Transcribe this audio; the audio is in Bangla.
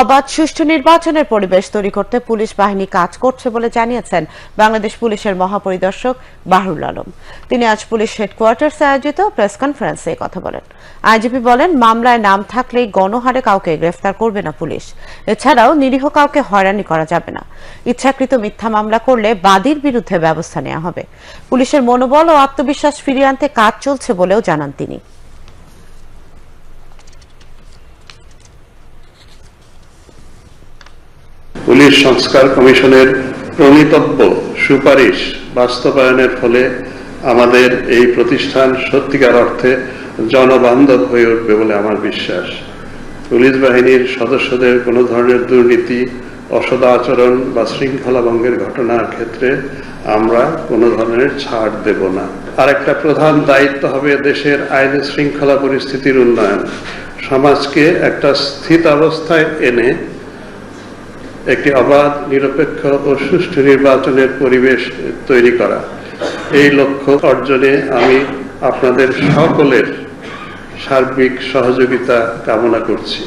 অবাধ সুষ্ঠু নির্বাচনের পরিবেশ তৈরি করতে পুলিশ বাহিনী কাজ করছে বলে জানিয়েছেন বাংলাদেশ পুলিশের মহাপরিদর্শক বাহরুল আলম। তিনি আজ পুলিশ হেডকোয়ার্টার্সে আয়োজিত প্রেস কনফারেন্সে কথা বলেন। আইজিপি বলেন, মামলায় নাম থাকলেই গণহারে কাউকে গ্রেফতার করবে না পুলিশ। এছাড়াও নিরীহ কাউকে হয়রানি করা যাবে না। ইচ্ছাকৃত মিথ্যা মামলা করলে বাদীর বিরুদ্ধে ব্যবস্থা নেওয়া হবে। পুলিশের মনোবল ও আত্মবিশ্বাস ফিরিয়ে আনতে কাজ চলছে বলেও জানান তিনি। পুলিশ সংস্কার কমিশনের প্রণীতব্য সুপারিশ বাস্তবায়নের ফলে আমাদের এই প্রতিষ্ঠান সত্যিকার অর্থে জনবান্ধব হয়ে উঠবে বলে আমার বিশ্বাস। পুলিশ বাহিনীর সদস্যদের কোনো ধরনের দুর্নীতি, অসদাচরণ বা শৃঙ্খলা ভঙ্গের ঘটনার ক্ষেত্রে আমরা কোনো ধরনের ছাড় দেব না। আরেকটা প্রধান দায়িত্ব হবে দেশের আইন শৃঙ্খলা পরিস্থিতির উন্নয়ন, সমাজকে একটা স্থিতাবস্থায় এনে একটি অবাধ, নিরপেক্ষ ও সুষ্ঠু নির্বাচনের পরিবেশ তৈরি করা। এই লক্ষ্য অর্জনে আমি আপনাদের সকলের সার্বিক সহযোগিতা কামনা করছি।